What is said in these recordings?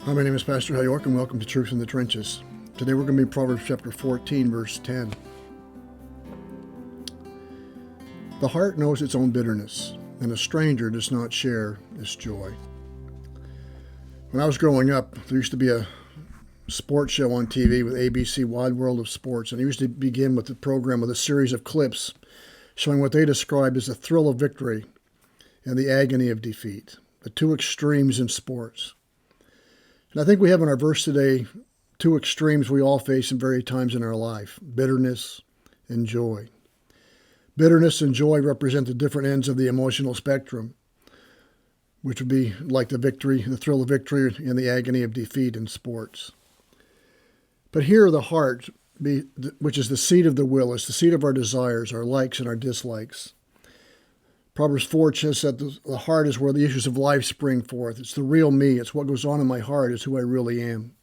Hi, my name is Pastor Hal York, and welcome to Truth in the Trenches. Today we're going to be Proverbs chapter 14, verse 10. The heart knows its own bitterness, and a stranger does not share its joy. When I was growing up, there used to be a sports show on TV with ABC Wide World of Sports, and it used to begin with the program with a series of clips showing what they described as the thrill of victory and the agony of defeat, the two extremes in sports. And I think we have in our verse today two extremes we all face in various times in our life, bitterness and joy. Bitterness and joy represent the different ends of the emotional spectrum, which would be like the victory, the thrill of victory, and the agony of defeat in sports. But here the heart, which is the seat of the will, is the seat of our desires, our likes and our dislikes. Proverbs 4 says that the heart is where the issues of life spring forth. It's the real me. It's what goes on in my heart. It's who I really am.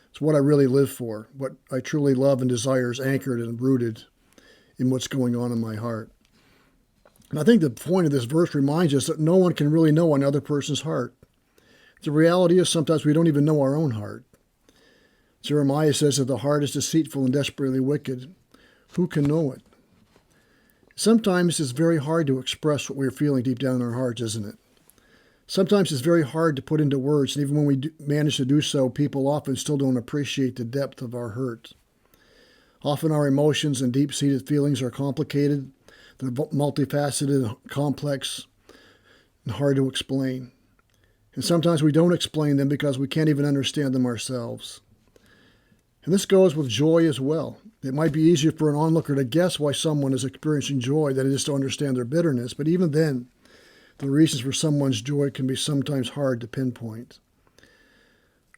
It's what I really live for. What I truly love and desire is anchored and rooted in what's going on in my heart. And I think the point of this verse reminds us that no one can really know another person's heart. The reality is sometimes we don't even know our own heart. Jeremiah says that the heart is deceitful and desperately wicked. Who can know it? Sometimes it's very hard to express what we're feeling deep down in our hearts, isn't it? Sometimes it's very hard to put into words, and even when we manage to do so, people often still don't appreciate the depth of our hurt. Often our emotions and deep-seated feelings are complicated, they're multifaceted, complex, and hard to explain. And sometimes we don't explain them because we can't even understand them ourselves. And this goes with joy as well. It might be easier for an onlooker to guess why someone is experiencing joy than it is to understand their bitterness, but even then, the reasons for someone's joy can be sometimes hard to pinpoint.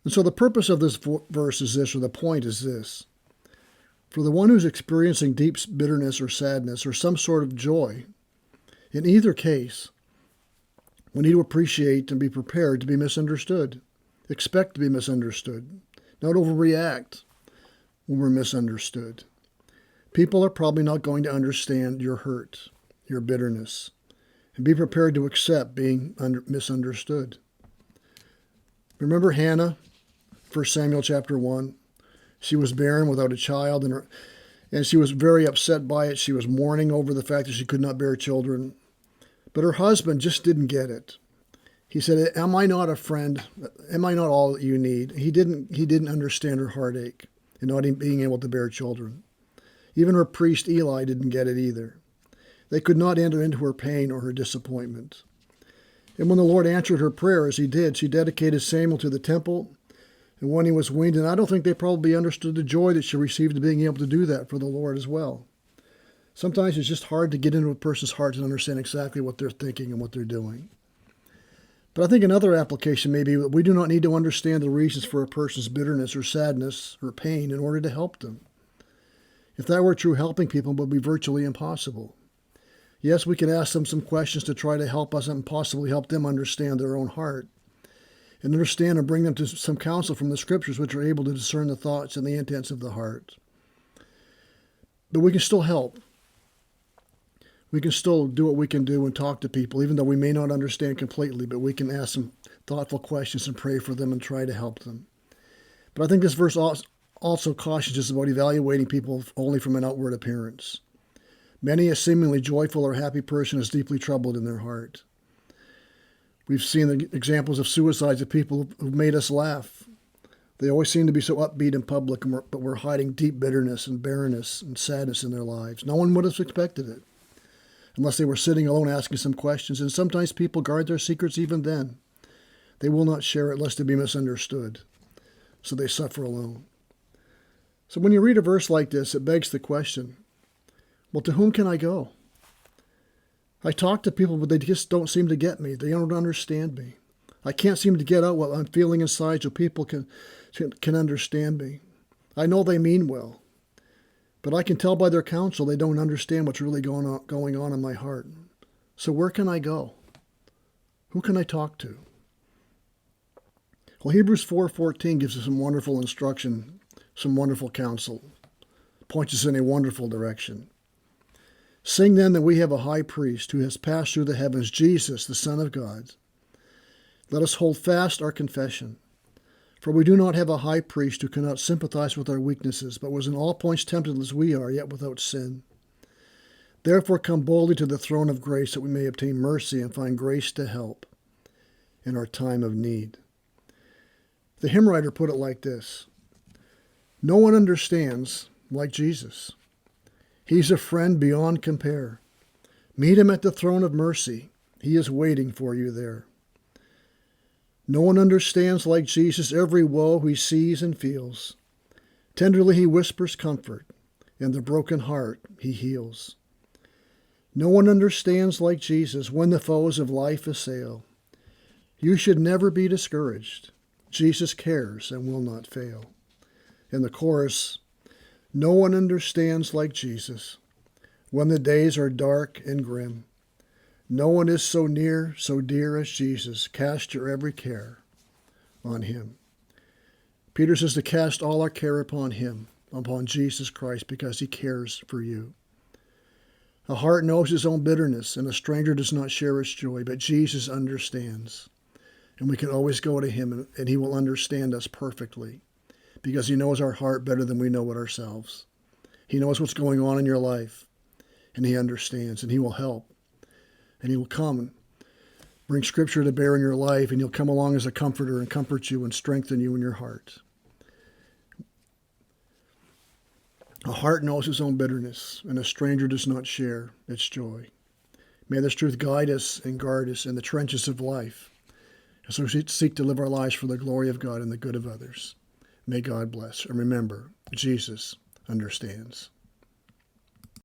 And so the purpose of this verse is this, or the point is this. For the one who's experiencing deep bitterness or sadness or some sort of joy, in either case, we need to appreciate and be prepared to be misunderstood. Expect to be misunderstood. Not overreact when we're misunderstood. People are probably not going to understand your hurt, your bitterness, and be prepared to accept being misunderstood. Remember Hannah, 1 Samuel chapter 1? She was barren without a child, and she was very upset by it. She was mourning over the fact that she could not bear children. But her husband just didn't get it. He said, "Am I not a friend? Am I not all that you need?" He didn't understand her heartache and not being able to bear children. Even her priest Eli didn't get it either. They could not enter into her pain or her disappointment. And when the Lord answered her prayer, as he did, she dedicated Samuel to the temple. And when he was weaned, and I don't think they probably understood the joy that she received of being able to do that for the Lord as well. Sometimes it's just hard to get into a person's heart and understand exactly what they're thinking and what they're doing. But I think another application may be that we do not need to understand the reasons for a person's bitterness or sadness or pain in order to help them. If that were true, helping people would be virtually impossible. Yes, we can ask them some questions to try to help us and possibly help them understand their own heart and understand and bring them to some counsel from the Scriptures, which are able to discern the thoughts and the intents of the heart. But we can still help. We can still do what we can do and talk to people, even though we may not understand completely, but we can ask some thoughtful questions and pray for them and try to help them. But I think this verse also cautions us about evaluating people only from an outward appearance. Many a seemingly joyful or happy person is deeply troubled in their heart. We've seen the examples of suicides of people who've made us laugh. They always seem to be so upbeat in public, but we're hiding deep bitterness and barrenness and sadness in their lives. No one would have expected it, unless they were sitting alone asking some questions. And sometimes people guard their secrets even then. They will not share it lest they be misunderstood, so they suffer alone. So when you read a verse like this, it begs the question, well, to whom can I go? I talk to people, but they just don't seem to get me. They don't understand me. I can't seem to get out what I'm feeling inside so people can understand me. I know they mean well, but I can tell by their counsel they don't understand what's really going on in my heart. So where can I go? Who can I talk to? Well, Hebrews 4:14 gives us some wonderful instruction, some wonderful counsel, points us in a wonderful direction. Sing then that we have a high priest who has passed through the heavens, Jesus, the Son of God. Let us hold fast our confession. For we do not have a high priest who cannot sympathize with our weaknesses, but was in all points tempted as we are, yet without sin. Therefore come boldly to the throne of grace, that we may obtain mercy and find grace to help in our time of need. The hymn writer put it like this: no one understands like Jesus. He's a friend beyond compare. Meet him at the throne of mercy. He is waiting for you there. No one understands like Jesus every woe he sees and feels. Tenderly he whispers comfort, and the broken heart he heals. No one understands like Jesus when the foes of life assail. You should never be discouraged. Jesus cares and will not fail. In the chorus, no one understands like Jesus when the days are dark and grim. No one is so near, so dear as Jesus. Cast your every care on him. Peter says to cast all our care upon him, upon Jesus Christ, because he cares for you. A heart knows his own bitterness, and a stranger does not share its joy, but Jesus understands. And we can always go to him, and he will understand us perfectly, because he knows our heart better than we know it ourselves. He knows what's going on in your life, and he understands, and he will help. And he will come and bring Scripture to bear in your life, and he'll come along as a comforter and comfort you and strengthen you in your heart. A heart knows his own bitterness, and a stranger does not share its joy. May this truth guide us and guard us in the trenches of life, as we seek to live our lives for the glory of God and the good of others. May God bless. And remember, Jesus understands.